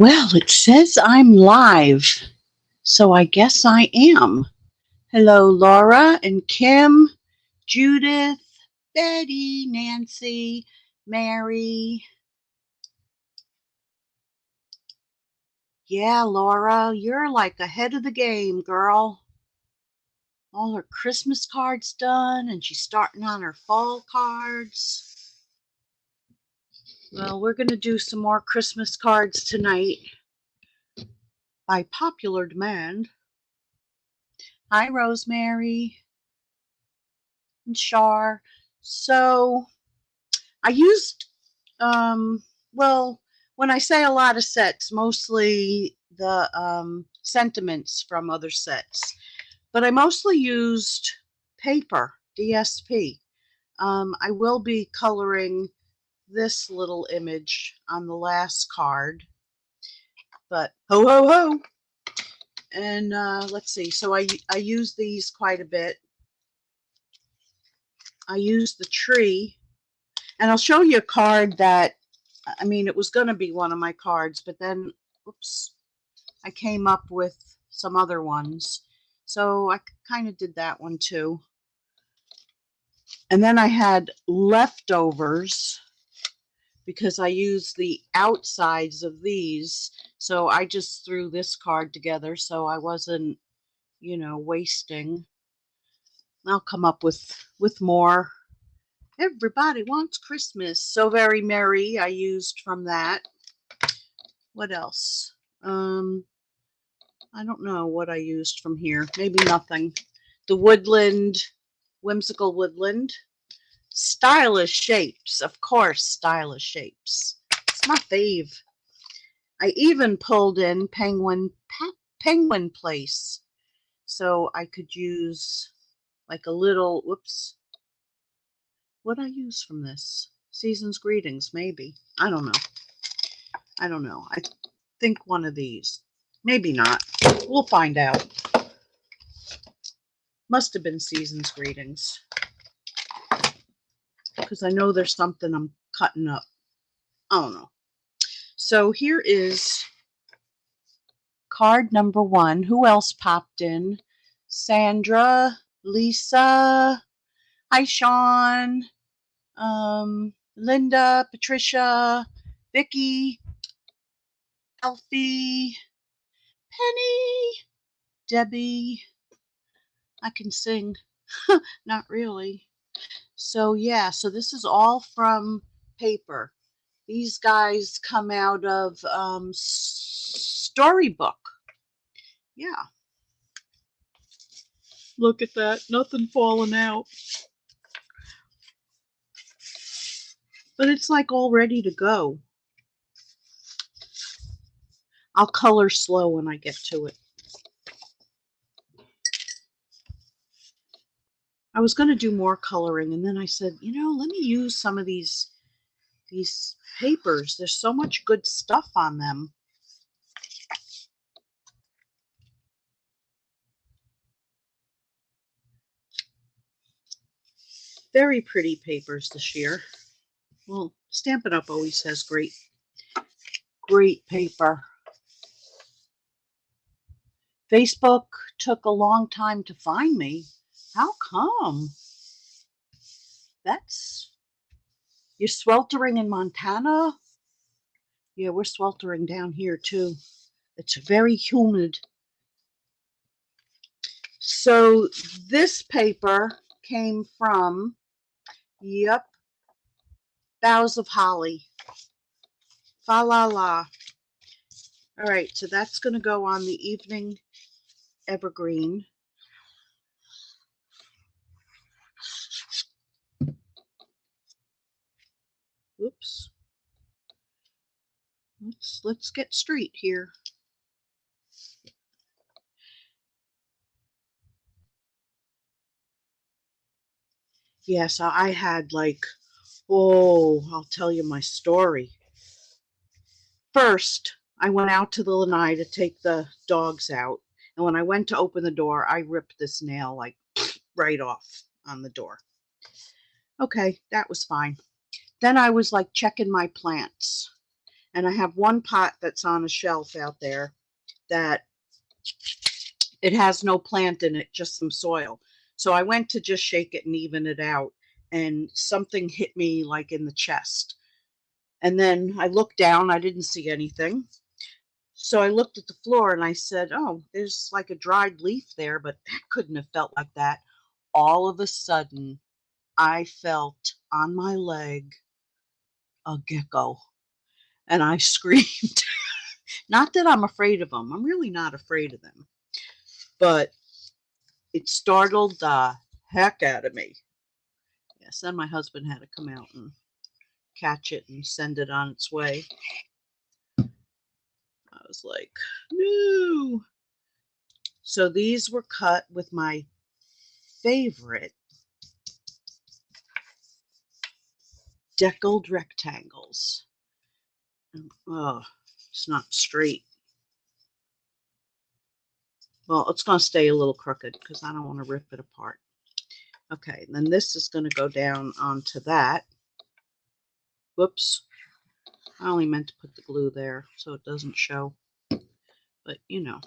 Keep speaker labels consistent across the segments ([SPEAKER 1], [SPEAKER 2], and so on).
[SPEAKER 1] Well, it says I'm live, so I guess I am. Hello, Laura and Kim, Judith, Betty, Nancy, Mary. Yeah, Laura, you're like ahead of the game, girl. All her Christmas cards done, and she's starting on her fall cards. Well, we're going to do some more Christmas cards tonight by popular demand. Hi, Rosemary and Char. So I used, well, when I say a lot of sets, mostly the sentiments from other sets, but I mostly used paper, DSP. I will be coloring this little image on the last card, but ho, ho, ho. And let's see, so I use these quite a bit. I use the tree, and I'll show you a card that, I mean, it was going to be one of my cards, but then, oops, I came up with some other ones. So I kind of did that one too. And then I had leftovers because I used the outsides of these. So I just threw this card together so I wasn't, you know, wasting. I'll come up with more. Everybody wants Christmas. So very merry, I used from that. What else? I don't know what I used from here. Maybe nothing. The Woodland, Whimsical Woodland. Stylish shapes. Of course, stylish shapes. It's my fave. I even pulled in Penguin Place. So I could use like a little, whoops. What'd I use from this? Season's Greetings, maybe. I don't know. I think one of these. Maybe not. We'll find out. Must have been Season's Greetings. Because I know there's something I'm cutting up. I don't know. So here is card number 1. Who else popped in? Sandra, Lisa, hi Sean, Linda, Patricia, Vicky, Elfie, Penny, Debbie. I can sing. Not really. So yeah, so this is all from paper. These guys come out of Storybook. Yeah. Look at that. Nothing falling out. But it's like all ready to go. I'll color slow when I get to it. I was going to do more coloring, and then I said, you know, let me use some of these papers. There's so much good stuff on them. Very pretty papers this year. Well, Stampin' Up! Always has great paper. Facebook took a long time to find me. How come? You're sweltering in Montana? Yeah, we're sweltering down here too. It's very humid. So this paper came from, yep, Boughs of Holly. Fa la la. All right, so that's going to go on the evening evergreen. Whoops. Let's get straight here. Yeah, so I had like, oh, I'll tell you my story. First, I went out to the lanai to take the dogs out. And when I went to open the door, I ripped this nail like right off on the door. Okay, that was fine. Then I was like checking my plants. And I have one pot that's on a shelf out there that it has no plant in it, just some soil. So I went to just shake it and even it out, and something hit me like in the chest. And then I looked down, I didn't see anything. So I looked at the floor and I said, oh, there's like a dried leaf there, but that couldn't have felt like that. All of a sudden, I felt on my leg a gecko, and I screamed. Not that I'm afraid of them. I'm really not afraid of them. But it startled the heck out of me. Yes, then my husband had to come out and catch it and send it on its way. I was like, no. So these were cut with my favorite Deckled Rectangles. Oh, it's not straight. Well, it's going to stay a little crooked because I don't want to rip it apart. Okay, then this is going to go down onto that. Whoops. I only meant to put the glue there so it doesn't show. But, you know,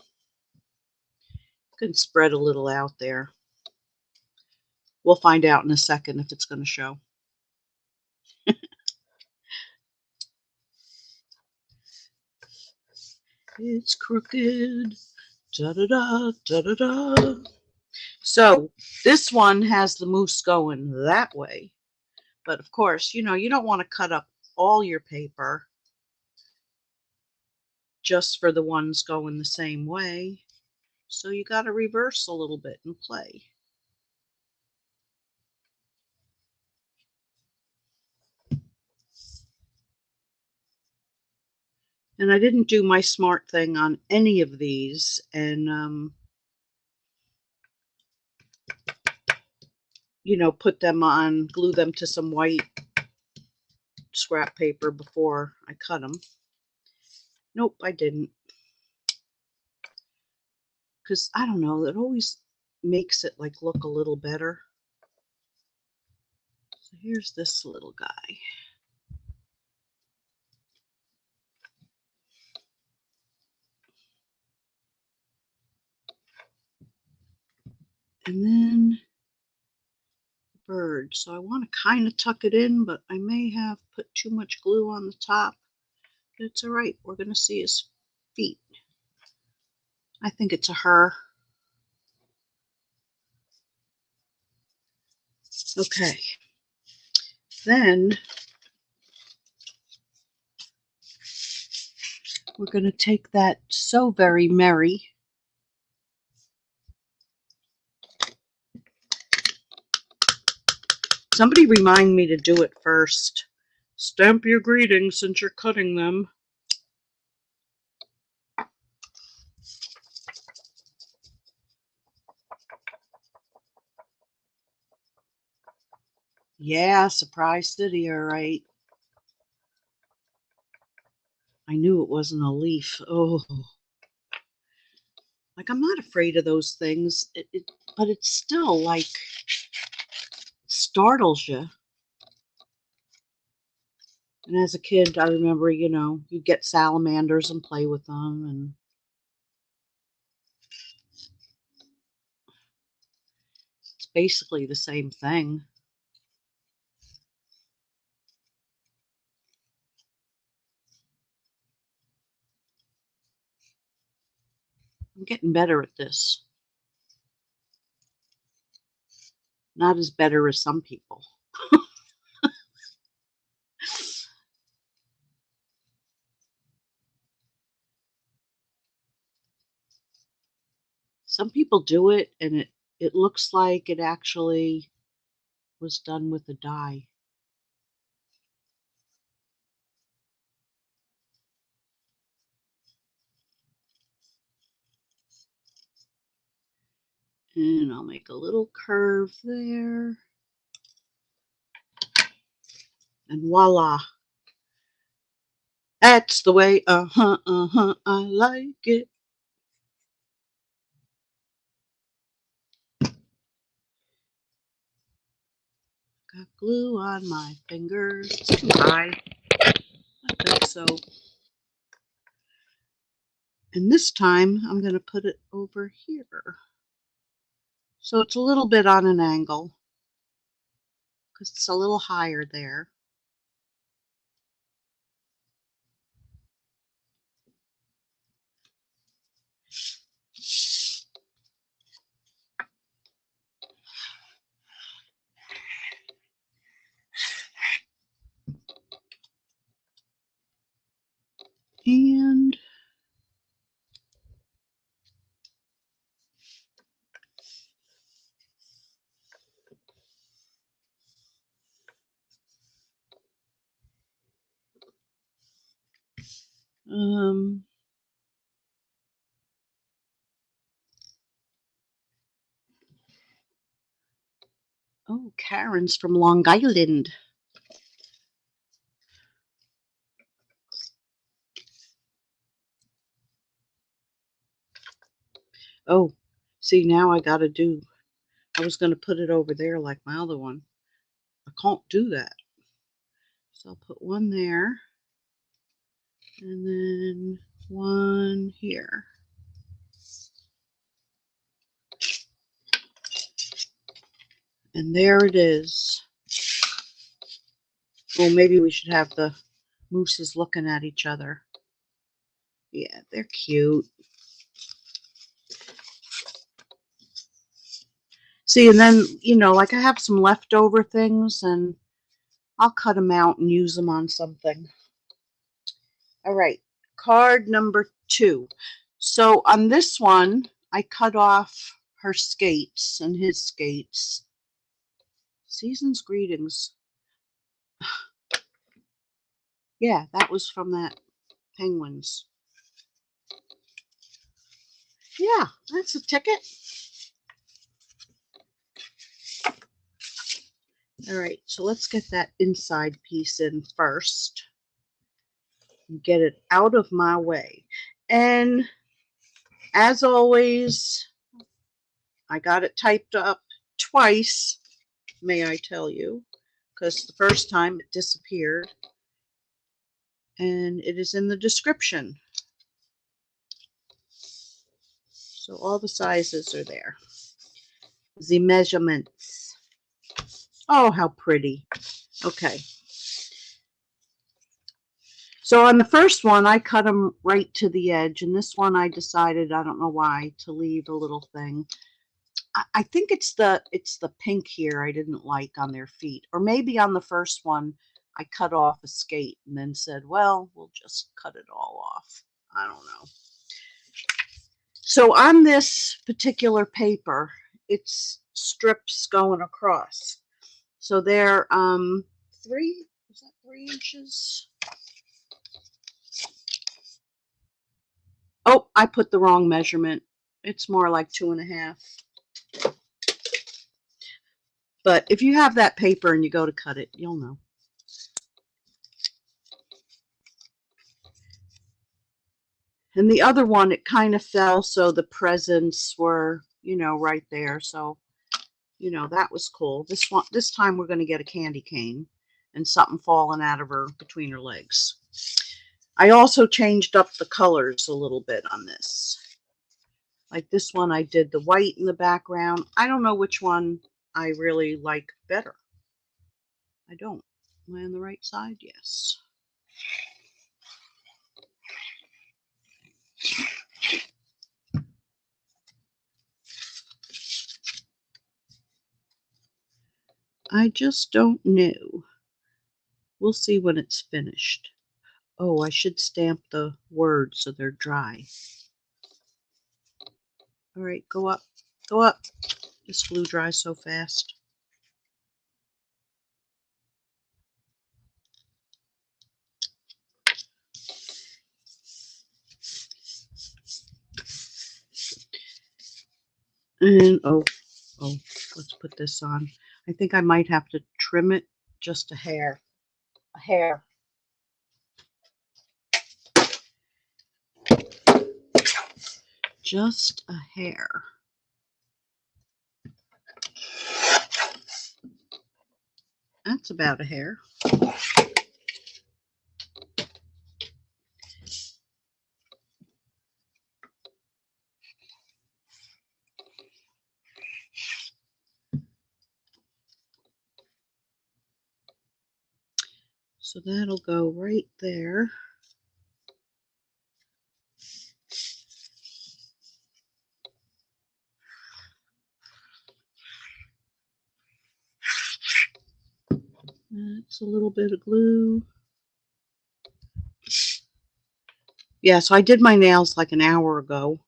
[SPEAKER 1] you can spread a little out there. We'll find out in a second if it's going to show. It's crooked. Da-da-da, da-da-da. So this one has the mousse going that way. But of course, you know, you don't want to cut up all your paper just for the ones going the same way. So you got to reverse a little bit and play. And I didn't do my smart thing on any of these. And, you know, put them on, glue them to some white scrap paper before I cut them. Nope, I didn't. Because, I don't know, it always makes it like look a little better. So here's this little guy. And then bird. So I want to kind of tuck it in, but I may have put too much glue on the top. But it's all right. We're going to see his feet. I think it's a her. Okay. Then we're going to take that So Very Merry. Somebody remind me to do it first. Stamp your greetings since you're cutting them. Yeah, Surprise City, all right. I knew it wasn't a leaf. Oh. Like, I'm not afraid of those things, but it's still like startles you. And as a kid, I remember, you know, you'd get salamanders and play with them. And it's basically the same thing. I'm getting better at this. Not as better as some people. Some people do it and it looks like it actually was done with a dye. And I'll make a little curve there. And voila. That's the way, I like it. Got glue on my fingers. It's too high. I think so. And this time I'm going to put it over here. So it's a little bit on an angle because it's a little higher there. And oh, Karen's from Long Island. Oh, see, now I got to do, I was going to put it over there like my other one. I can't do that. So I'll put one there and then one here. And there it is. Well, maybe we should have the mooses looking at each other. Yeah, they're cute. See, and then, you know, like I have some leftover things and I'll cut them out and use them on something. All right, card number 2. So on this one, I cut off her skates and his skates. Season's Greetings. Yeah, that was from that Penguins. Yeah, that's a ticket. All right, so let's get that inside piece in first. And get it out of my way. And as always, I got it typed up twice, may I tell you, because the first time it disappeared. And it is in the description. So all the sizes are there. The measurements. Oh, how pretty. Okay. So on the first one, I cut them right to the edge. And this one, I decided, I don't know why, to leave a little thing. I think it's the pink here I didn't like on their feet. Or maybe on the first one, I cut off a skate and then said, well, we'll just cut it all off. I don't know. So on this particular paper, it's strips going across. So they're 3, is that 3 inches? Oh, I put the wrong measurement. It's more like 2.5. But if you have that paper and you go to cut it, you'll know. And the other one, it kind of fell, so the presents were, you know, right there. So, you know, that was cool. This time we're going to get a candy cane and something falling out of her between her legs. I also changed up the colors a little bit on this. Like this one, I did the white in the background. I don't know which one I really like better. I don't. Am I on the right side? Yes. I just don't know. We'll see when it's finished. Oh, I should stamp the words so they're dry. All right, go up. Go up. This glue dries so fast. And let's put this on. I think I might have to trim it just a hair. A hair. Just a hair. That's about a hair. So that'll go right there. That's a little bit of glue. Yeah, so I did my nails like an hour ago.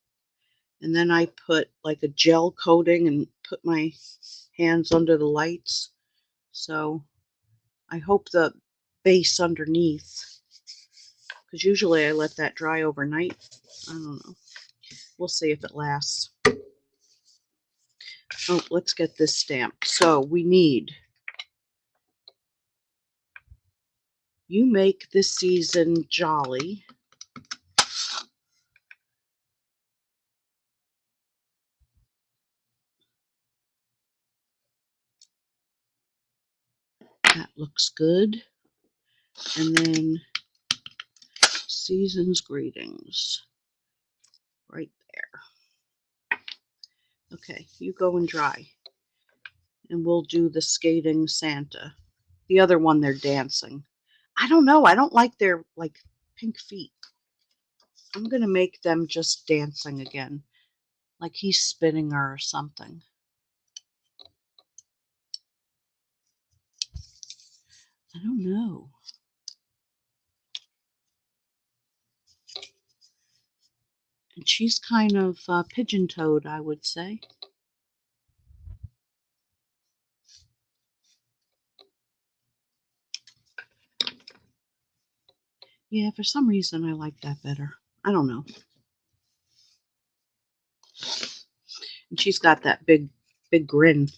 [SPEAKER 1] And then I put like a gel coating and put my hands under the lights. So I hope the base underneath, because usually I let that dry overnight. I don't know. We'll see if it lasts. Oh, let's get this stamped. So we need You Make This Season Jolly. That looks good. And then Season's Greetings. Right there. Okay, you go and dry. And we'll do the Skating Santa. The other one, they're dancing. I don't know. I don't like their like pink feet. I'm going to make them just dancing again. Like he's spinning her or something. I don't know. And she's kind of pigeon-toed, I would say. Yeah, for some reason I like that better. I don't know. And she's got that big grin.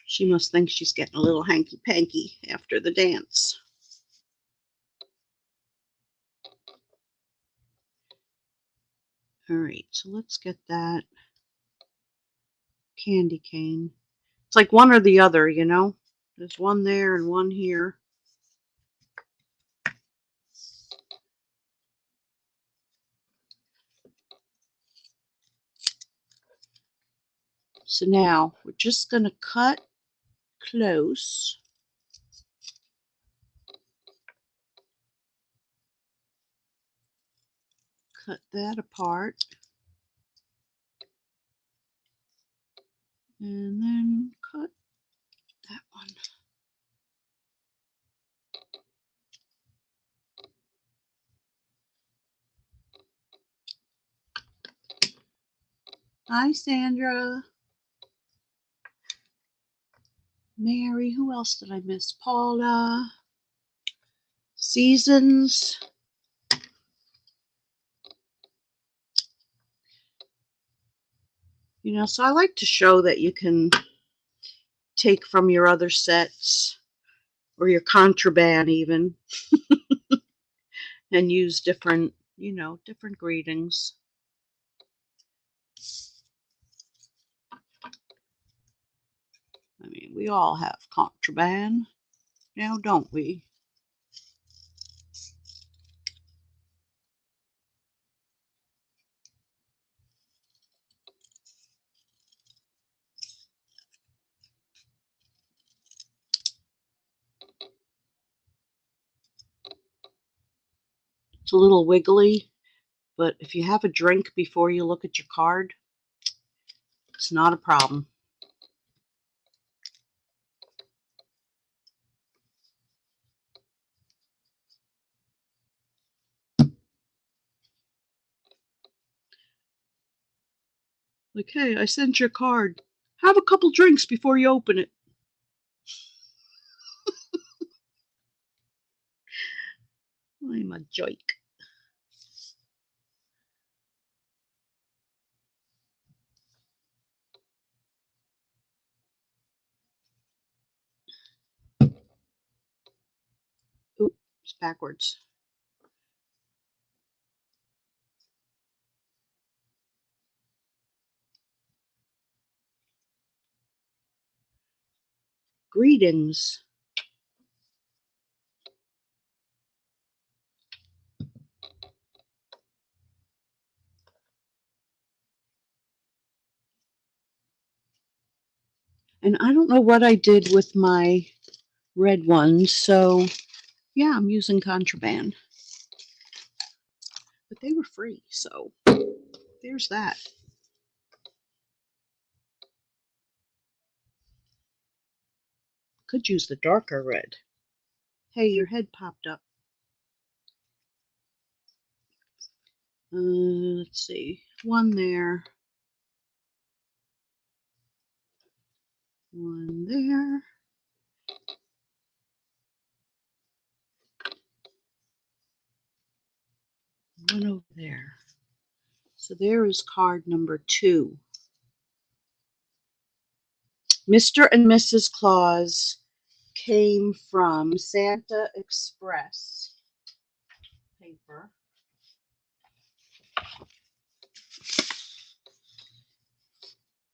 [SPEAKER 1] She must think she's getting a little hanky-panky after the dance. All right, so let's get that candy cane. It's like one or the other, you know? There's one there and one here. So now we're just going to cut close. Cut that apart. And then cut that one. Hi, Sandra. Mary. Who else did I miss? Paula. Seasons. You know, so I like to show that you can take from your other sets or your contraband even and use different, you know, different greetings. I mean, we all have contraband now, don't we? It's a little wiggly, but if you have a drink before you look at your card, it's not a problem. Like, hey, I sent you a card. Have a couple drinks before you open it. I'm a joke. Oops, it's backwards. Greetings. And I don't know what I did with my red ones, so yeah, I'm using contraband. But they were free, so there's that. Could use the darker red. Hey, your head popped up. Let's see. One there. One there. One over there. So there is card number 2. Mr. and Mrs. Claus came from Santa Express paper.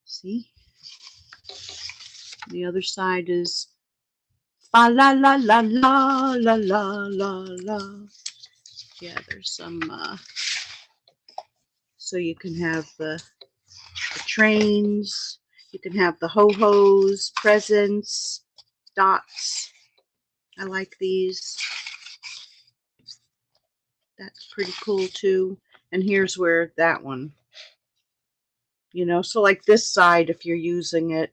[SPEAKER 1] See? The other side is fa la la la la la la la la. Yeah, there's some, so you can have the trains, you can have the ho-hos, presents, dots. I like these. That's pretty cool too. And here's where that one, you know, so like this side, if you're using it,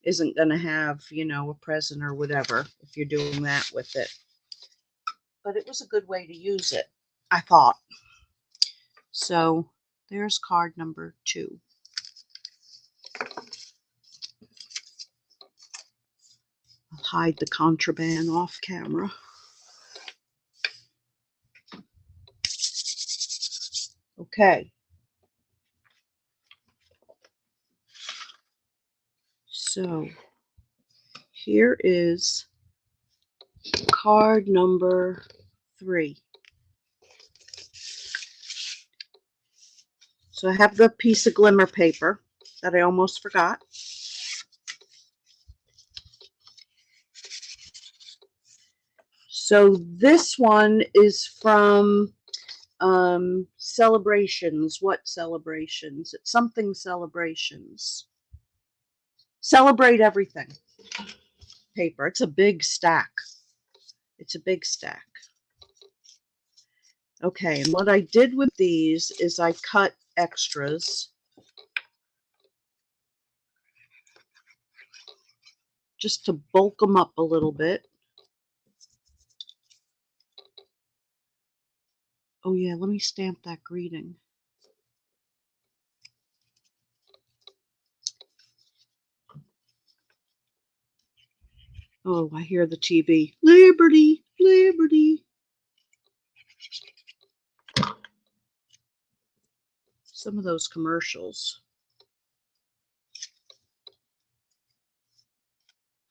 [SPEAKER 1] isn't going to have, you know, a present or whatever if you're doing that with it. But it was a good way to use it, I thought. So there's card number 2. I'll hide the contraband off camera. Okay. So here is card number 3. So I have the piece of glimmer paper that I almost forgot. So this one is from Celebrations. What Celebrations? It's something Celebrations. Celebrate Everything paper. It's a big stack. It's a big stack. Okay, and what I did with these is I cut extras. Just to bulk them up a little bit. Oh yeah, let me stamp that greeting. Oh, I hear the TV. Liberty, liberty. Some of those commercials.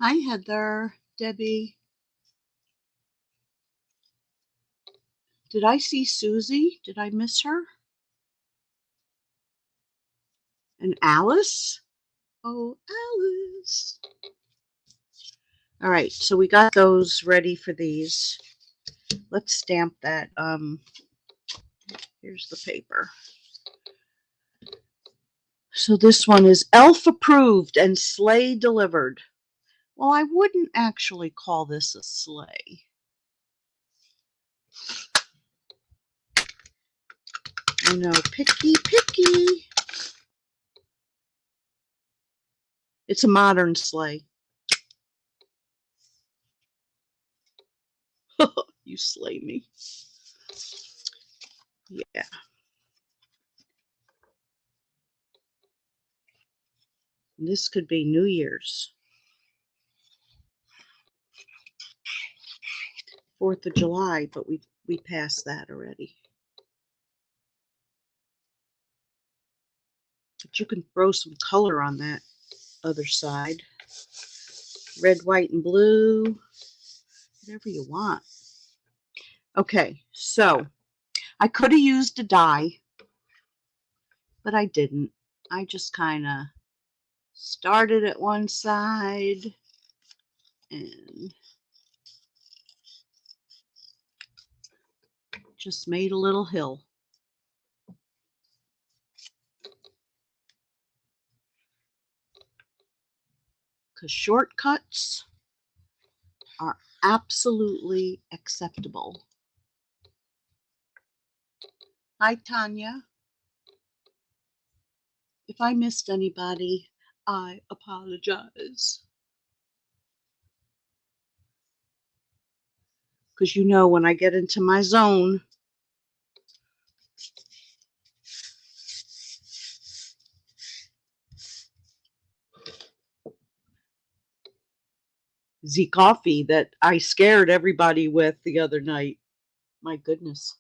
[SPEAKER 1] Hi, Heather, Debbie. Did I see Susie? Did I miss her? And Alice? Oh, Alice. All right, so we got those ready for these. Let's stamp that. Here's the paper. So this one is elf approved and sleigh delivered. Well, I wouldn't actually call this a sleigh. I know, picky, picky. It's a modern sleigh. You slay me. Yeah. This could be New Year's. 4th of July, but we passed that already. But you can throw some color on that other side. Red, white, and blue. Whatever you want. Okay, so I could have used a die, but I didn't. I just kind of started at one side and just made a little hill. because shortcuts are absolutely acceptable. Hi, Tanya. If I missed anybody, I apologize. Because you know, when I get into my zone, the coffee that I scared everybody with the other night. My goodness.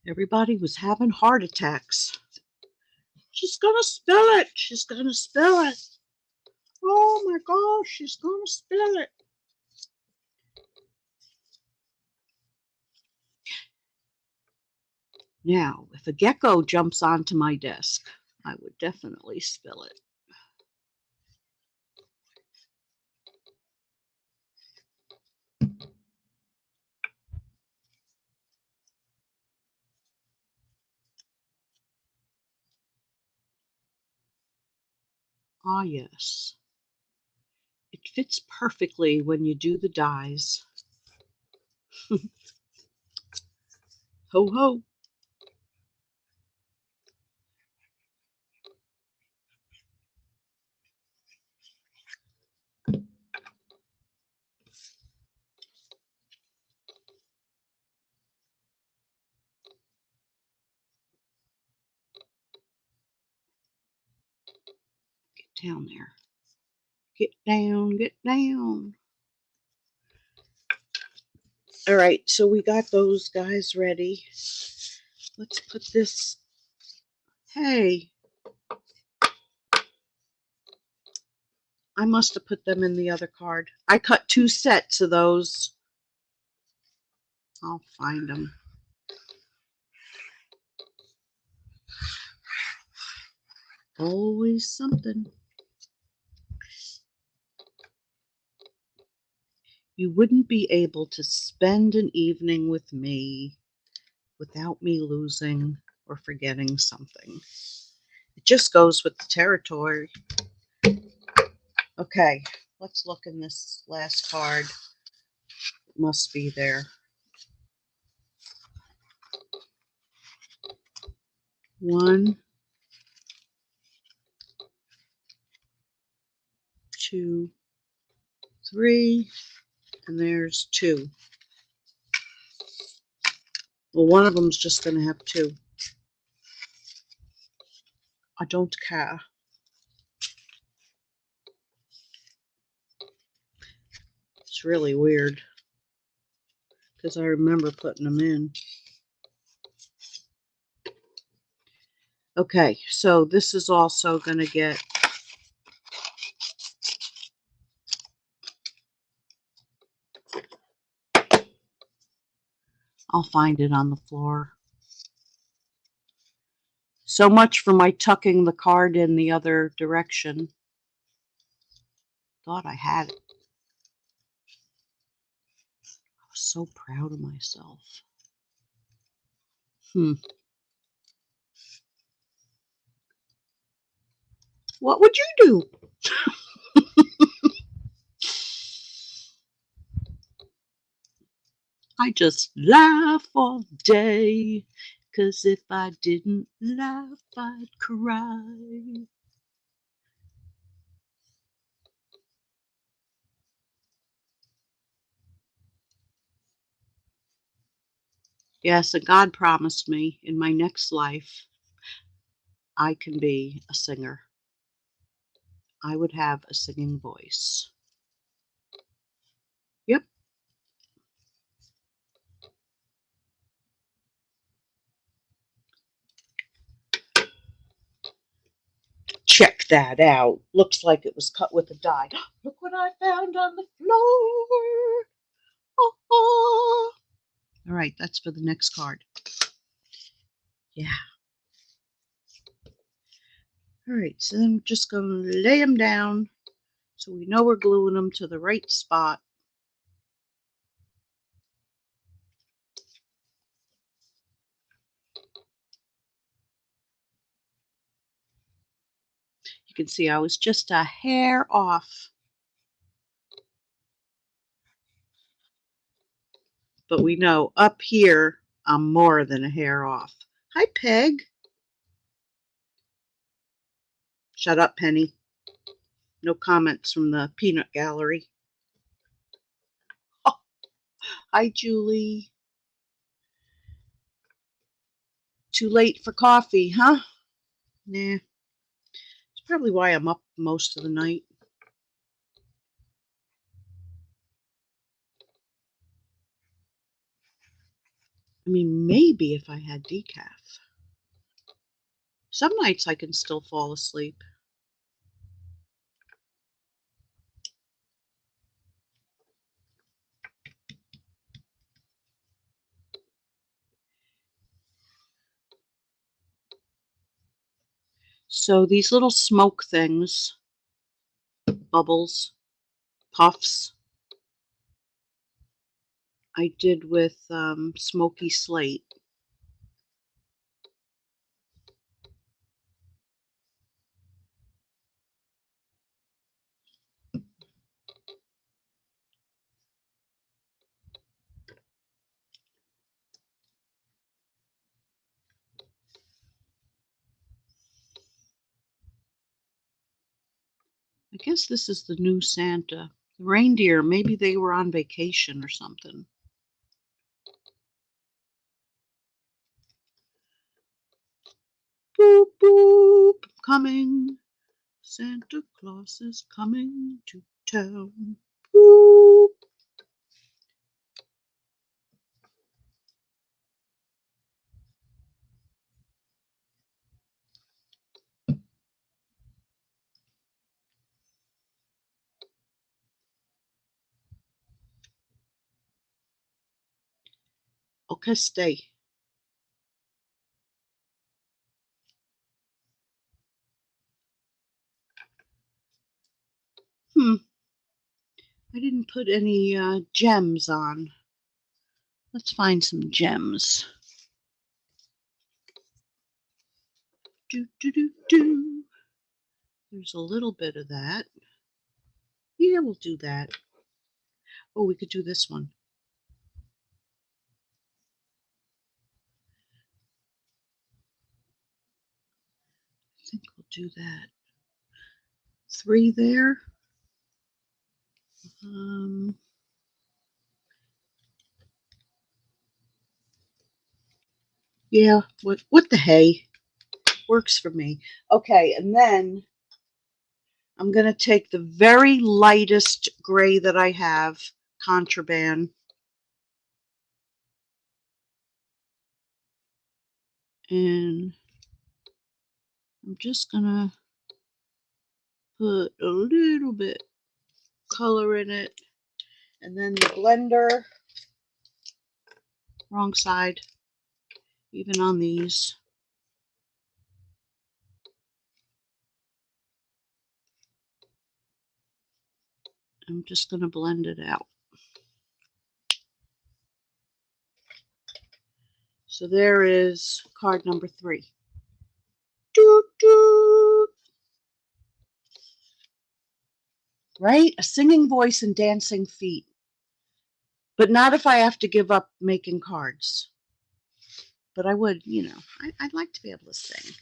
[SPEAKER 1] Everybody was having heart attacks. She's gonna spill it. She's gonna spill it. Oh my gosh, she's gonna spill it. Now, if a gecko jumps onto my desk, I would definitely spill it. Ah, yes. It fits perfectly when you do the dies. Ho ho. Get down there. Get down, get down. All right, so we got those guys ready. Let's put this. Hey, I must have put them in the other card. I cut 2 sets of those. I'll find them. Always something. You wouldn't be able to spend an evening with me without me losing or forgetting something. It just goes with the territory. Okay, let's look in this last card. It must be there. 1, 2, 3, and there's 2. Well, one of them's just going to have 2. I don't care. It's really weird because I remember putting them in. Okay, so this is also going to get I'll find it on the floor. So much for my tucking the card in the other direction. Thought I had it. I was so proud of myself. What would you do? I just laugh all day, 'cause if I didn't laugh, I'd cry. Yes, and God promised me in my next life I can be a singer. I would have a singing voice. Yep. Check that out. Looks like it was cut with a die. Look what I found on the floor. Oh. All right, that's for the next card. Yeah. All right, so I'm just going to lay them down so we know we're gluing them to the right spot. can see I was just a hair off. But we know up here, I'm more than a hair off. Hi, Peg. Shut up, Penny. No comments from the peanut gallery. Oh, hi, Julie. Too late for coffee, huh? Nah. It's probably why I'm up most of the night. I mean, maybe if I had decaf. Some nights I can still fall asleep. So these little smoke things, bubbles, puffs, I did with smoky slate. I guess this is the new Santa. The reindeer, maybe they were on vacation or something. Boop, boop, coming. Santa Claus is coming to town. Boop. Okay, stay. I didn't put any gems on. Let's find some gems. Do, do, do, do. There's a little bit of that. Yeah, we'll do that. Oh, we could do this one. I think we'll do that. 3 there. Yeah, what the hey? Works for me. Okay, and then I'm going to take the very lightest gray that I have, Contraband, and I'm just going to put a little bit color in it, and then the blender, wrong side, even on these. I'm just going to blend it out. So there is card number 3. Doot, doot. Right? A singing voice and dancing feet. But not if I have to give up making cards. But I would, you know, I'd like to be able to sing.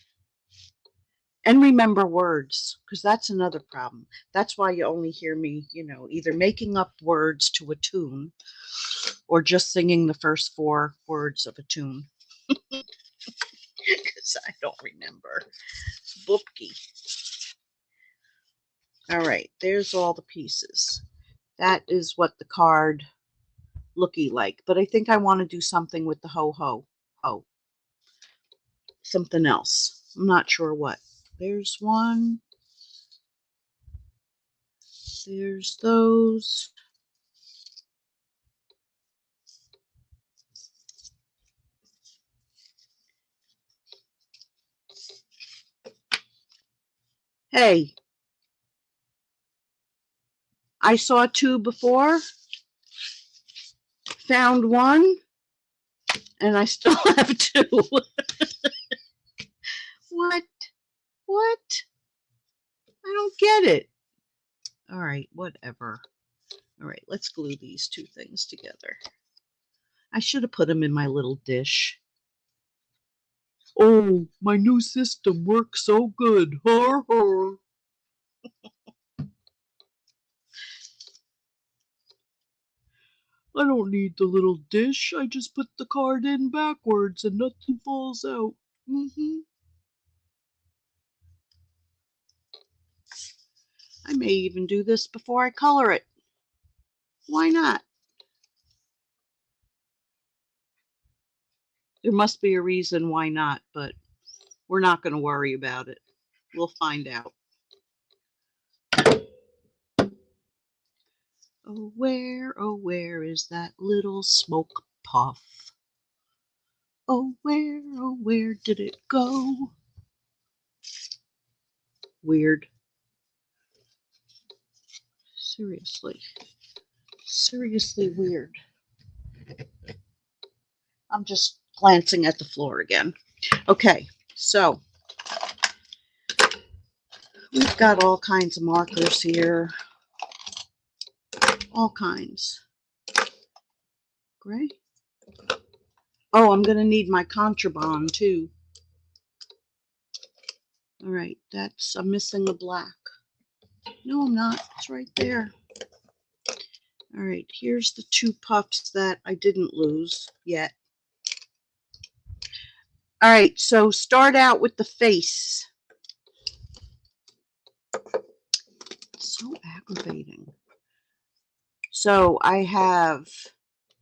[SPEAKER 1] And remember words, because that's another problem. That's why you only hear me, you know, either making up words to a tune or just singing the first 4 words of a tune. Because I don't remember. Boopky. All right, there's all the pieces. That is what the card looky like. But I think I want to do something with the ho-ho. Ho. Something else. I'm not sure what. There's one. There's those. Hey, I saw 2 before, found 1, and I still have 2. What? What? I don't get it. All right, whatever. All right, let's glue these two things together. I should have put them in my little dish. Oh, my new system works so good. Har har. I don't need the little dish. I just put the card in backwards and nothing falls out. I may even do this before I color it. Why not? There must be a reason why not, but we're not going to worry about it. We'll find out. Oh, where is that little smoke puff? Oh, where did it go? Weird. Seriously weird. I'm just glancing at the floor again. Okay, so we've got all kinds of markers here. All kinds. Gray. Oh, I'm going to need my contraband too. All right, I'm missing the black. No, I'm not. It's right there. All right, here's the two puffs that I didn't lose yet. All right, so start out with the face. It's so aggravating. So I have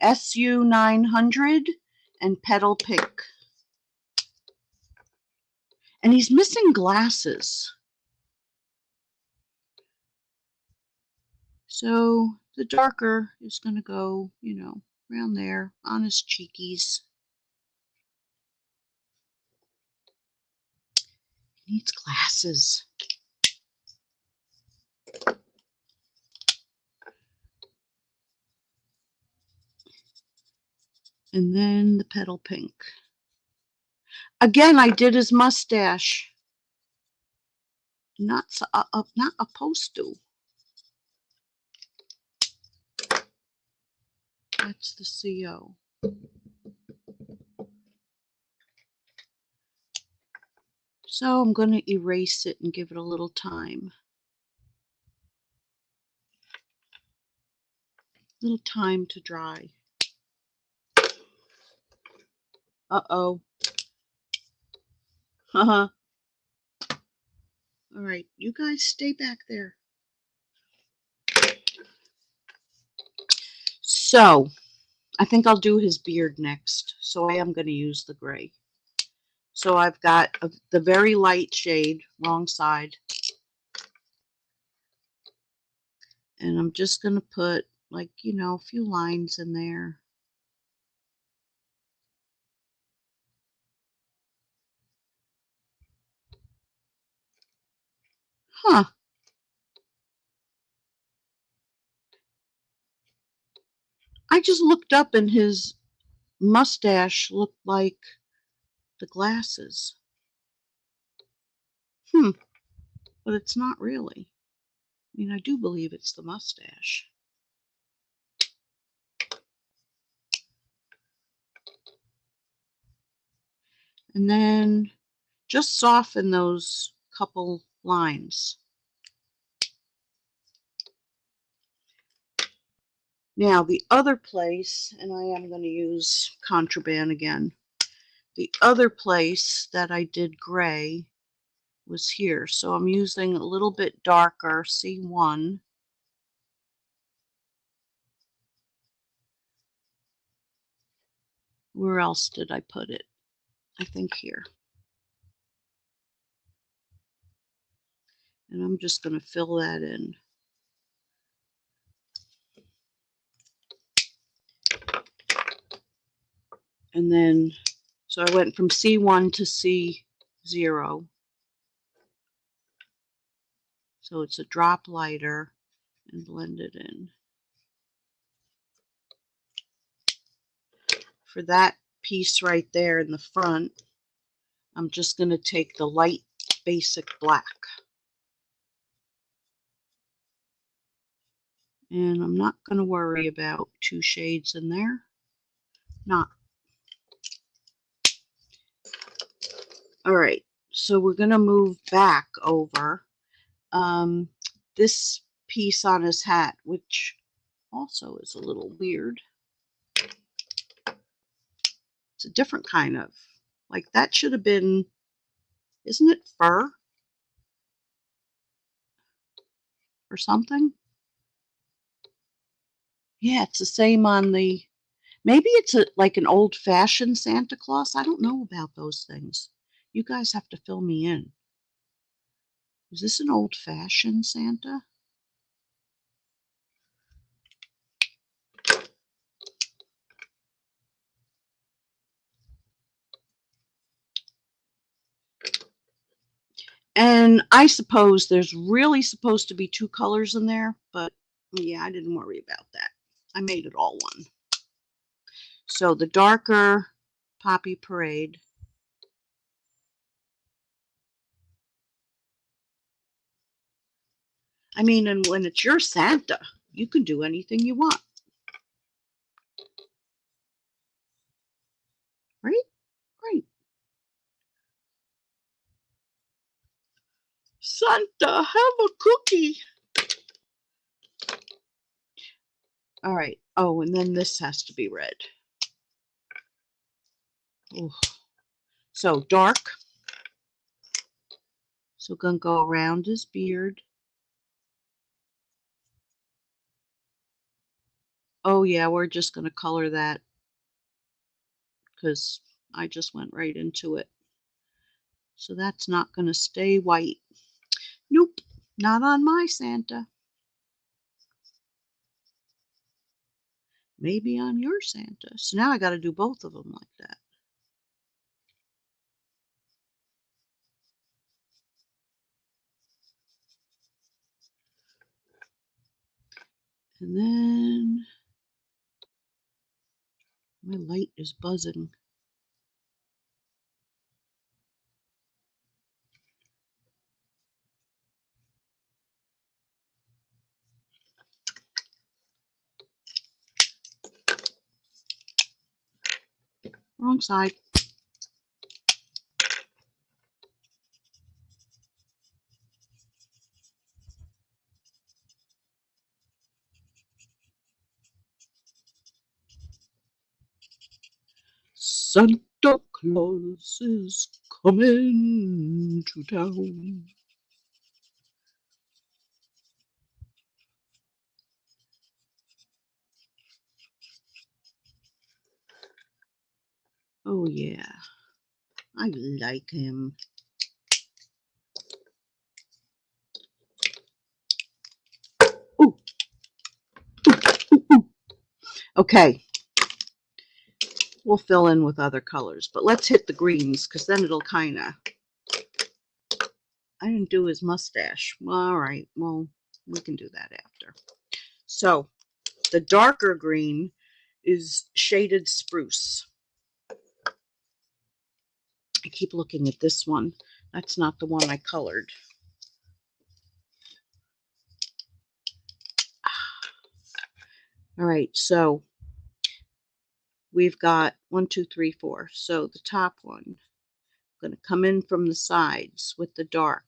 [SPEAKER 1] SU 900 and Petal Pink. And he's missing glasses. So the darker is going to go, you know, around there on his cheekies. He needs glasses. And then the Petal Pink. Again, I did his mustache. Not opposed to. That's the CO. So I'm going to erase it and give it a little time. Little time to dry. Uh-oh. Uh-huh. All right, you guys stay back there. So, I think I'll do his beard next. So I am going to use the gray. So I've got the very light shade, wrong side. And I'm just going to put, like, you know, a few lines in there. Huh. I just looked up and his mustache looked like the glasses. But it's not really. I mean, I do believe it's the mustache. And then just soften those couple lines. Now the other place, and I am going to use contraband again. The other place that I did gray was here. So I'm using a little bit darker C1. Where else did I put it? I think here. And I'm just going to fill that in. And then, so I went from C1 to C0. So it's a drop lighter and blend it in. For that piece right there in the front, I'm just going to take the light basic black. And I'm not going to worry about 2 shades in there. Not. All right, so we're going to move back over this piece on his hat, which also is a little weird. It's a different kind of, like that should have been, isn't it fur or something? Yeah, it's the same on the, maybe it's like an old-fashioned Santa Claus. I don't know about those things. You guys have to fill me in. Is this an old-fashioned Santa? And I suppose there's really supposed to be 2 colors in there, but yeah, I didn't worry about that. I made it all one. So the darker Poppy Parade. I mean, and when it's your Santa, you can do anything you want. Right? Right. Santa, have a cookie. All right. Oh, and then this has to be red. Ooh. So dark. So gonna go around his beard. Oh yeah, we're just gonna color that because I just went right into it. So that's not gonna stay white. Nope, not on my Santa. Maybe on your Santa. So now I gotta do both of them like that. And then my light is buzzing. Wrong side. Santa Claus is coming to town. Oh yeah, I like him. Ooh. Ooh. Okay, we'll fill in with other colors, but let's hit the greens because then it'll kind of, I didn't do his mustache. All right, well, we can do that after. So the darker green is shaded Spruce. I keep looking at this one. That's not the one I colored. All right, so we've got 1, 2, 3, 4. So the top one, I'm going to come in from the sides with the dark.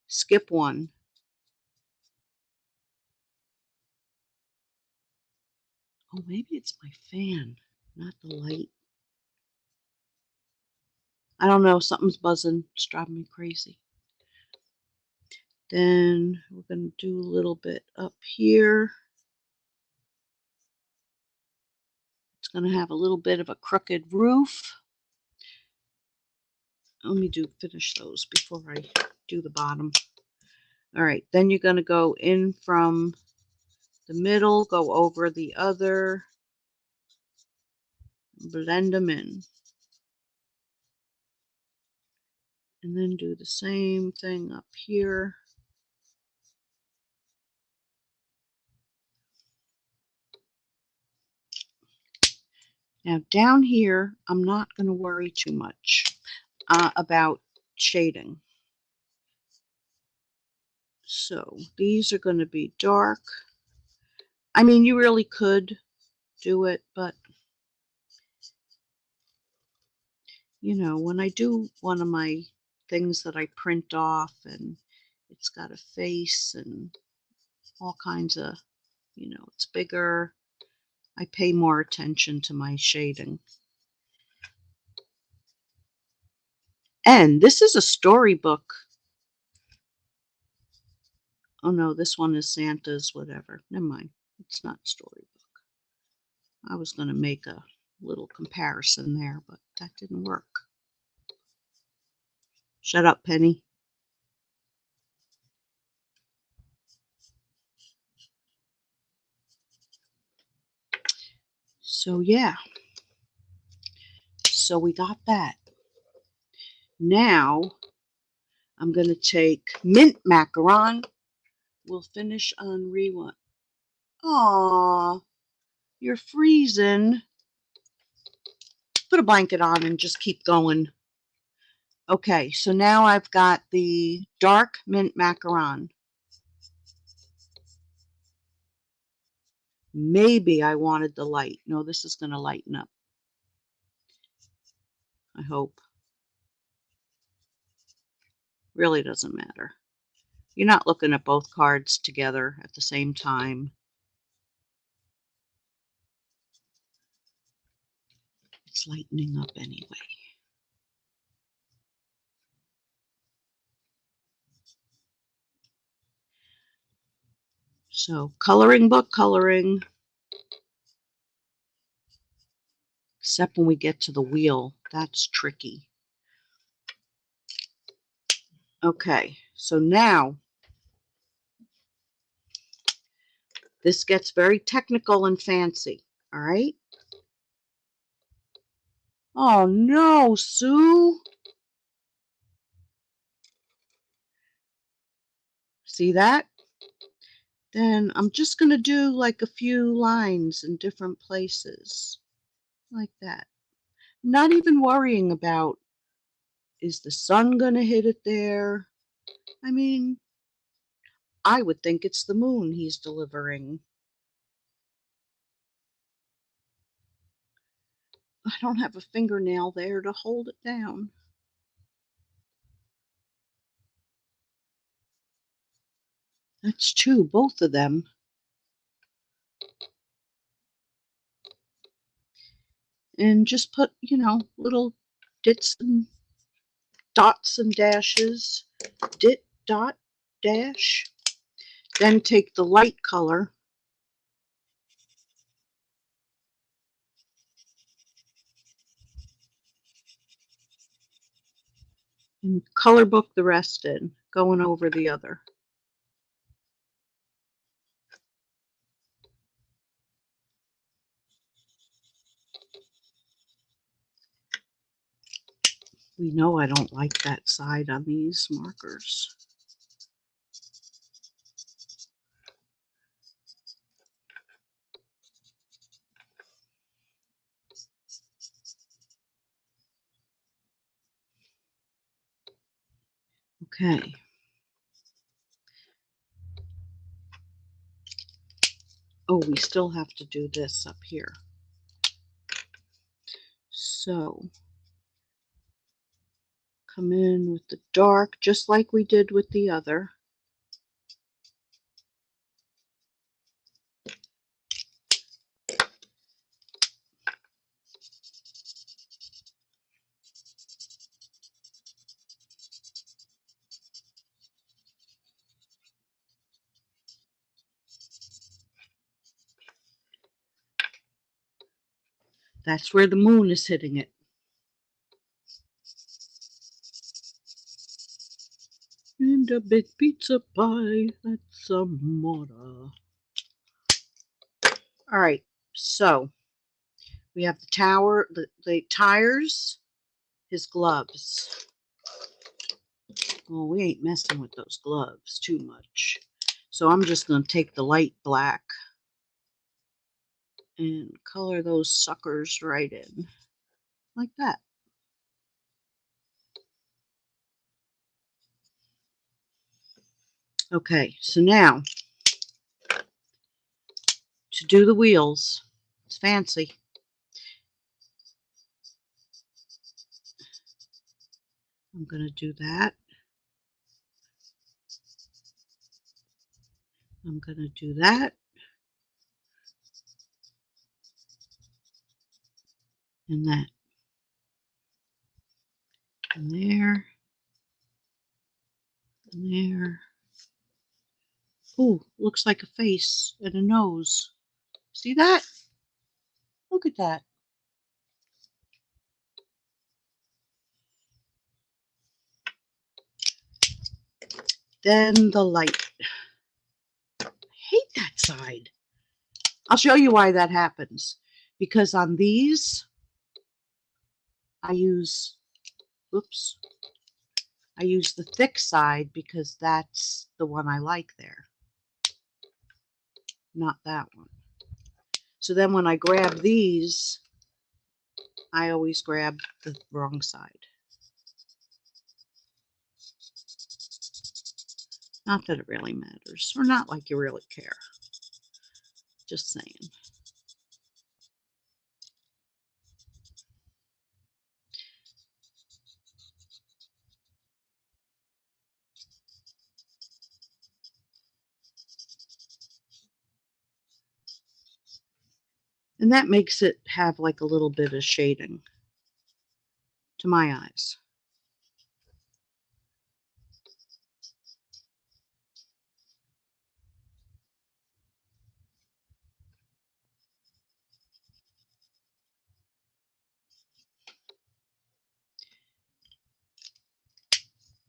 [SPEAKER 1] Skip one. Oh, maybe it's my fan, not the light. I don't know. Something's buzzing. It's driving me crazy. Then we're going to do a little bit up here. It's going to have a little bit of a crooked roof. Let me finish those before I do the bottom. All right, then you're going to go in from the middle, go over the other, blend them in. And then do the same thing up here. Now down here, I'm not going to worry too much about shading. So these are going to be dark. I mean, you really could do it, but you know, when I do one of my things that I print off and it's got a face and all kinds of, you know, it's bigger, I pay more attention to my shading. And this is a storybook. Oh no, this one is Santa's whatever. Never mind. It's not Storybook. I was going to make a little comparison there, but that didn't work. Shut up, Penny. So yeah. So we got that. Now I'm going to take mint macaron. We'll finish on rewind. Aw, you're freezing. Put a blanket on and just keep going. Okay, so now I've got the dark mint macaron. Maybe I wanted the light. No, this is going to lighten up. I hope. Really doesn't matter. You're not looking at both cards together at the same time. It's lightening up anyway. So coloring book coloring. Except when we get to the wheel. That's tricky. Okay, so now this gets very technical and fancy. All right. Oh no, Sue. See that? Then I'm just going to do like a few lines in different places. Like that. Not even worrying about, is the sun going to hit it there? I mean, I would think it's the moon he's delivering. I don't have a fingernail there to hold it down. That's true, both of them. And just put, you know, little dits and dots and dashes. Dit, dot, dash. Then take the light color and color book the rest in, going over the other. We know I don't like that side on these markers. Okay. Oh, we still have to do this up here. So, come in with the dark, just like we did with the other. That's where the moon is hitting it. And a big pizza pie, that's some more. All right, so we have the tower, the tires, his gloves. Well, we ain't messing with those gloves too much. So I'm just going to take the light black and color those suckers right in. Like that. Okay, so now to do the wheels. It's fancy. I'm going to do that. I'm going to do that. And that. And there. And there. Ooh, looks like a face and a nose. See that? Look at that. Then the light. I hate that side. I'll show you why that happens. Because on these, I use, oops, I use the thick side because that's the one I like there. Not that one. So then when I grab these, I always grab the wrong side. Not that it really matters, or not like you really care. Just saying. And that makes it have like a little bit of shading to my eyes.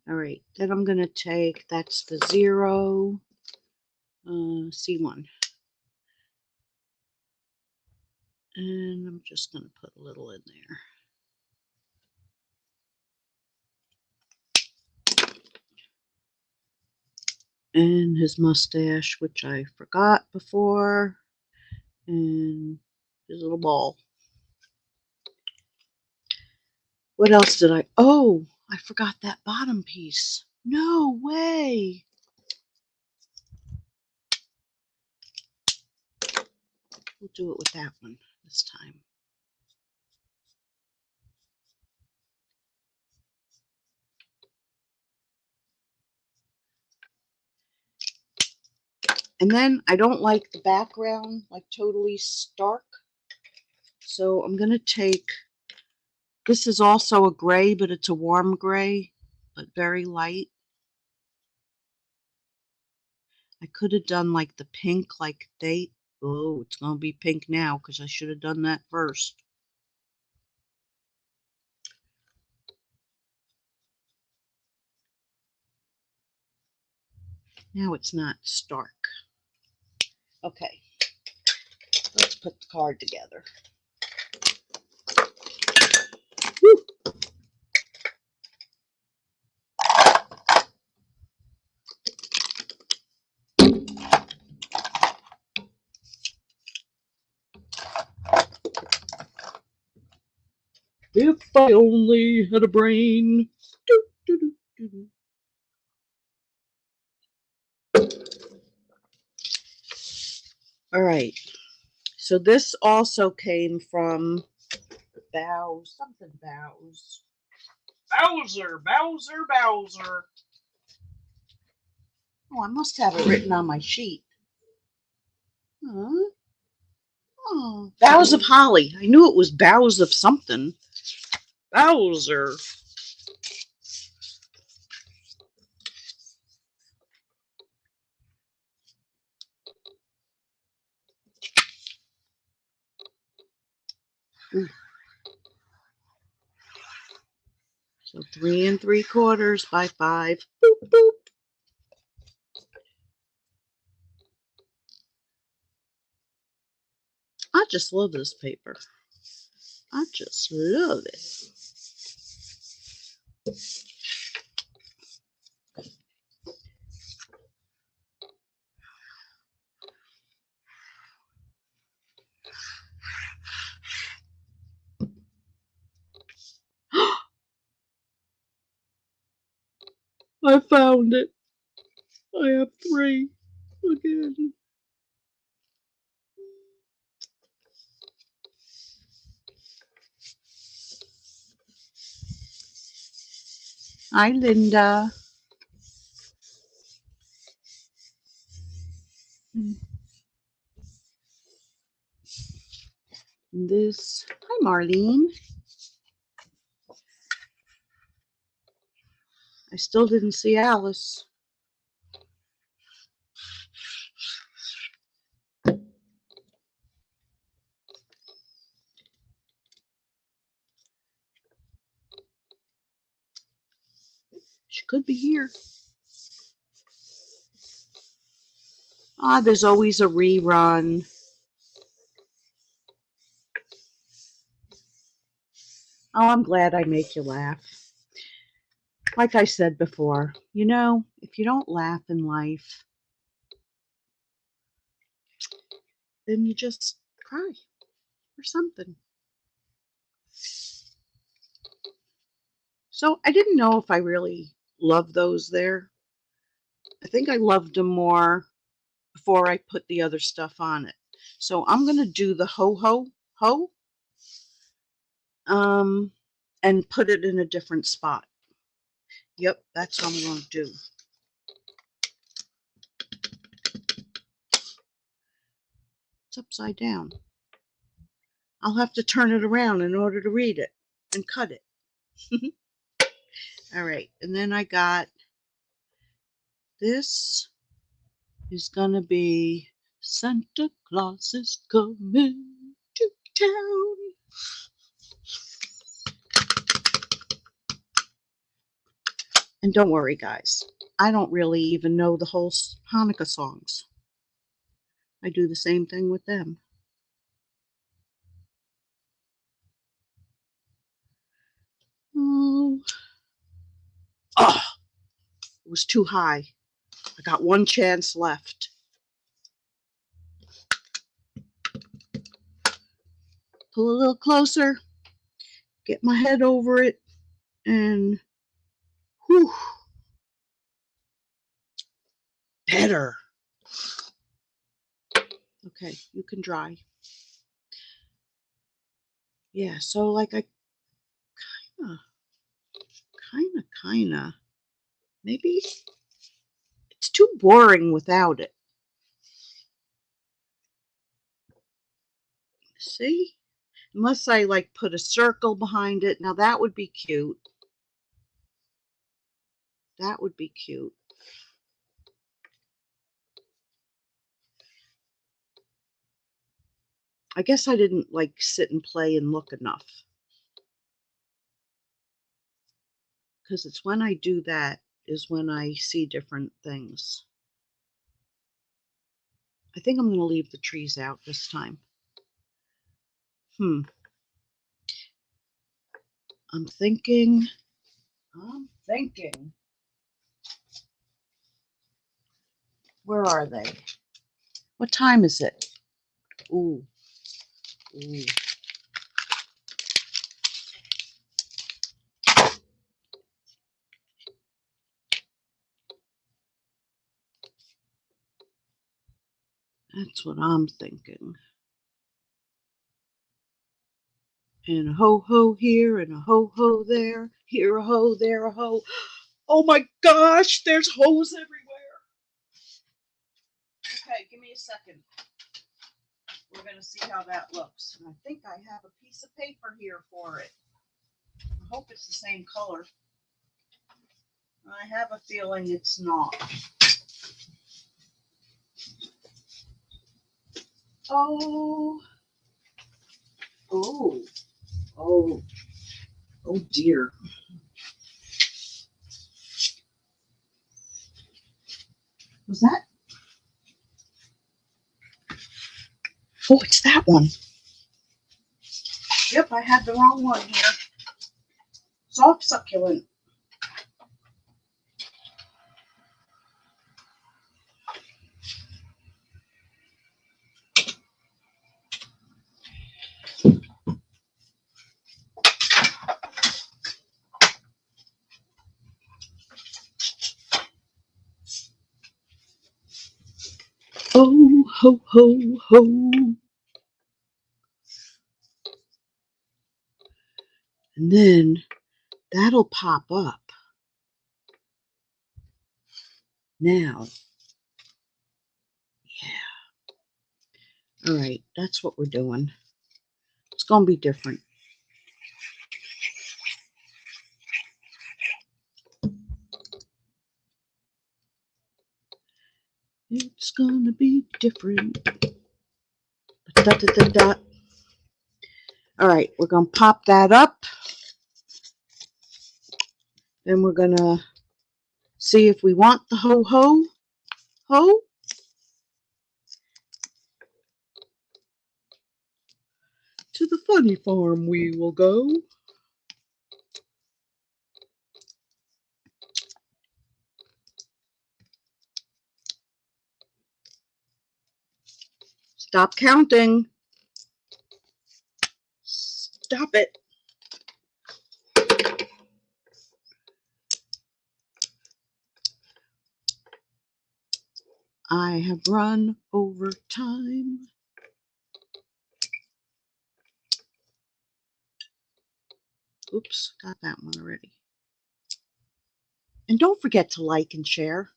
[SPEAKER 1] All right, then I'm going to take, that's the 0, C1. And I'm just going to put a little in there. And his mustache, which I forgot before. And his little ball. What else did I, oh, I forgot that bottom piece. No way. We'll do it with that one this time. And then I don't like the background, like totally stark. So I'm going to take, this is also a gray, but it's a warm gray, but very light. I could have done like the pink, like date. Oh, it's going to be pink now because I should have done that first. Now it's not stark. Okay, let's put the card together. Woo. If I only had a brain. Do, do, do, do, do. All right, so this also came from Boughs, something Boughs. Bowser. Oh, I must have it written on my sheet. Huh? Oh, Boughs of Holly. I knew it was Boughs of something. Bowser. Ooh. So 3 3/4 by 5. Boop, boop. I just love this paper. I just love it. I found it. I have 3 again. Hi, Linda. Hi, Marlene. I still didn't see Alice. She could be here. Ah, there's always a rerun. Oh, I'm glad I make you laugh. Like I said before, you know, if you don't laugh in life, then you just cry or something. So I didn't know if I really loved those there. I think I loved them more before I put the other stuff on it. So I'm going to do the ho and put it in a different spot. Yep, that's what I'm going to do. It's upside down. I'll have to turn it around in order to read it and cut it. All right, and then I got this is going to be Santa Claus is coming to town. And don't worry, guys. I don't really even know the whole Hanukkah songs. I do the same thing with them. Oh, it was too high. I got one chance left. Pull a little closer. Get my head over it. And whew. Better. Okay, you can dry. Yeah, so like I kind of. Maybe it's too boring without it. See? Unless I like put a circle behind it. Now that would be cute. That would be cute. I guess I didn't like sit and play and look enough. Because it's when I do that is when I see different things. I think I'm going to leave the trees out this time. I'm thinking. Where are they? What time is it? Ooh. That's what I'm thinking. And a ho-ho here and a ho-ho there. Here a ho, there a ho. Oh my gosh, there's hoes everywhere. Okay, give me a second. We're going to see how that looks. And I think I have a piece of paper here for it. I hope it's the same color. I have a feeling it's not. Oh dear. Was that? Oh, it's that one. Yep, I had the wrong one here. Soft succulent. Ho, ho, ho. And then that'll pop up. Now, yeah. All right, that's what we're doing. It's going to be different. It's going to be different. Da, da, da, da. All right, we're going to pop that up. Then we're going to see if we want the ho, ho, ho. To the funny farm we will go. Stop counting. Stop it. I have run over time. Oops, got that one already. And don't forget to like and share,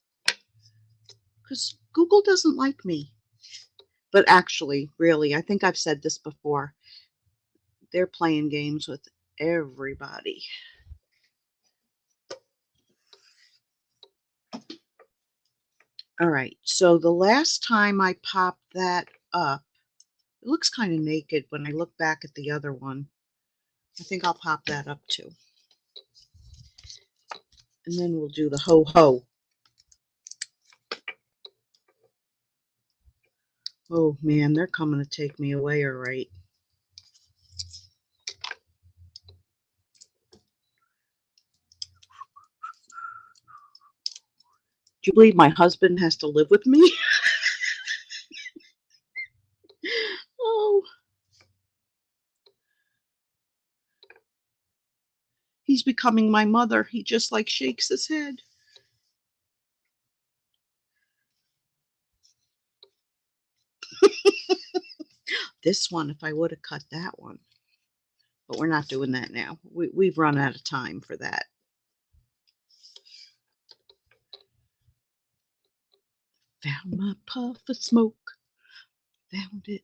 [SPEAKER 1] because Google doesn't like me. But actually, really, I think I've said this before. They're playing games with everybody. All right, so the last time I popped that up, it looks kind of naked when I look back at the other one. I think I'll pop that up too. And then we'll do the ho-ho. Oh man, they're coming to take me away, all right. Do you believe my husband has to live with me? Oh. He's becoming my mother. He just like shakes his head. This one, if I would have cut that one. But we're not doing that now. We've run out of time for that. Found my puff of smoke. Found it.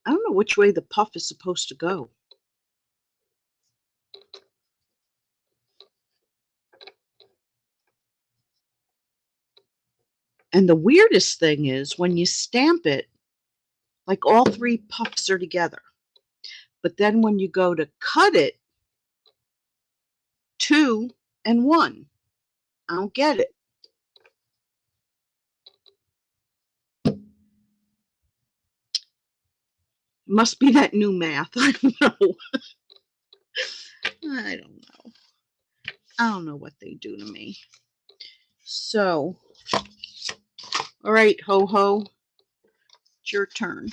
[SPEAKER 1] I don't know which way the puff is supposed to go. And the weirdest thing is when you stamp it, like all three puffs are together. But then when you go to cut it, 2 and 1. I don't get it. It must be that new math. I don't know. I don't know. I don't know what they do to me. So, all right, ho-ho, it's your turn.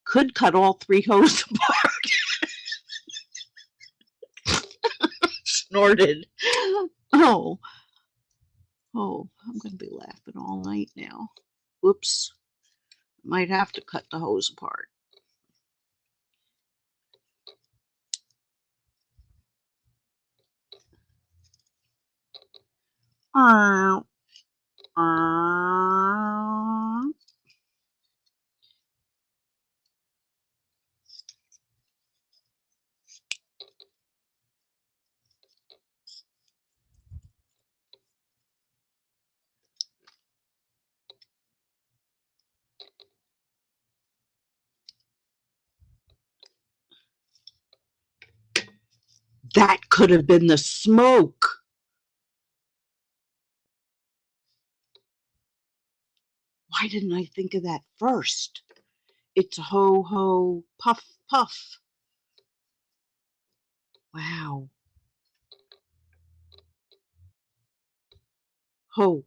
[SPEAKER 1] Could cut all 3 hoes apart. Snorted. Oh, I'm going to be laughing all night now. Whoops. Might have to cut the hose apart. That could have been the smoke. Why didn't I think of that first? It's a ho-ho, puff, puff. Wow. Ho,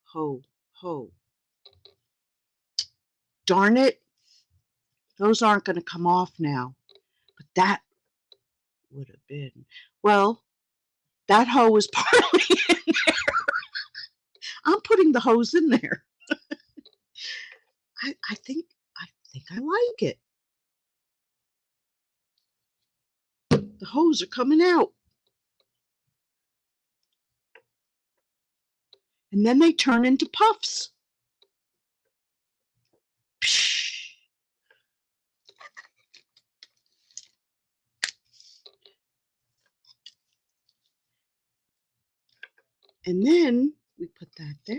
[SPEAKER 1] ho, ho. Darn it. Those aren't going to come off now. But That would have been, well, that hoe was partly in there. I'm putting the hose in there. I think I like it. The hose are coming out. And then they turn into puffs. And then we put that there,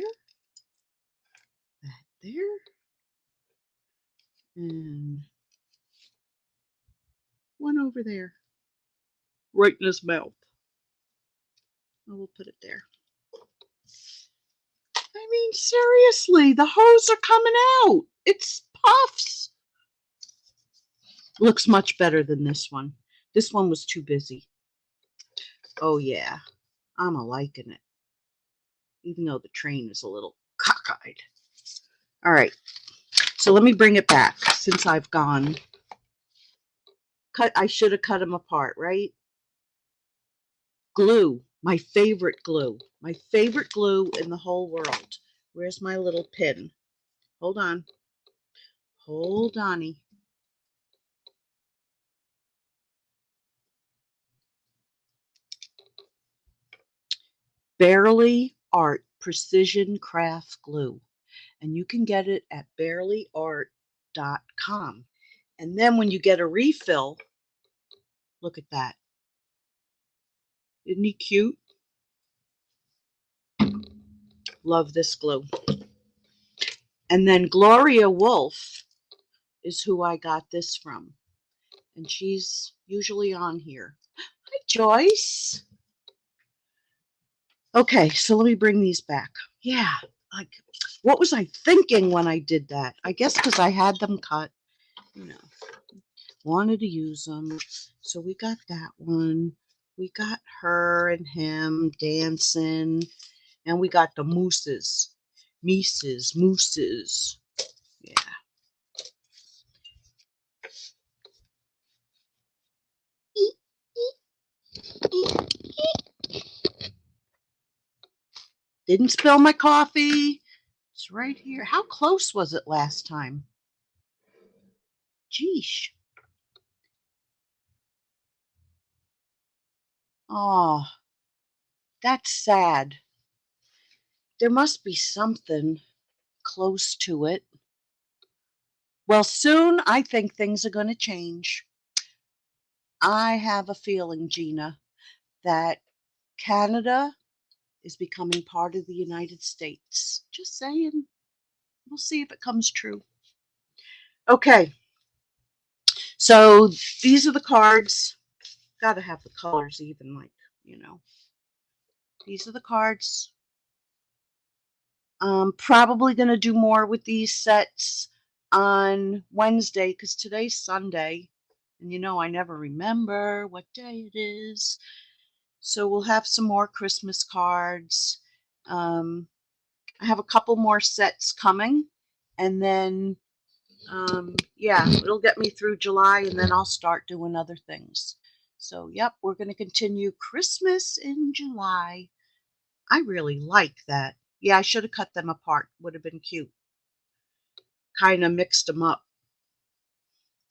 [SPEAKER 1] and one over there, right in his mouth. Oh, we'll put it there. I mean, seriously, the hose are coming out. It's puffs. Looks much better than this one. This one was too busy. Oh, yeah. I'm a-liking it. Even though the train is a little cockeyed. All right. So let me bring it back since I've gone. I should have cut them apart, right? Glue. My favorite glue. My favorite glue in the whole world. Where's my little pin? Hold on. Hold on-y. Barely Art Precision Craft Glue. And you can get it at barelyart.com. And then when you get a refill, look at that. Isn't he cute? Love this glue. And then Gloria Wolf is who I got this from. And she's usually on here. Hi, Joyce. Okay, so let me bring these back. Yeah, like, what was I thinking when I did that? I guess because I had them cut, you know, wanted to use them. So we got that one. We got her and him dancing. And we got the mooses. Mooses. Yeah. Didn't spill my coffee. It's right here. How close was it last time? Geesh. Oh, that's sad. There must be something close to it. Well, soon I think things are going to change. I have a feeling, Gina, that Canada is becoming part of the United States. Just saying. We'll see if it comes true. Okay. So these are the cards. Gotta have the colors even, like, you know. These are the cards. Probably going to do more with these sets on Wednesday because today's Sunday. And you know, I never remember what day it is. So we'll have some more Christmas cards. I have a couple more sets coming. And then, yeah, it'll get me through July. And then I'll start doing other things. So, yep, we're going to continue Christmas in July. I really like that. Yeah, I should have cut them apart. Would have been cute. Kind of mixed them up.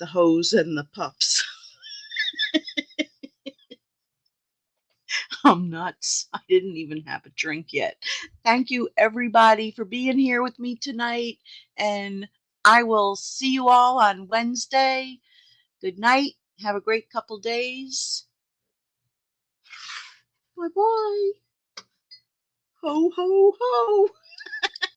[SPEAKER 1] The hose and the puffs. I'm nuts. I didn't even have a drink yet. Thank you, everybody, for being here with me tonight. And I will see you all on Wednesday. Good night. Have a great couple days. Bye-bye. Ho, ho, ho.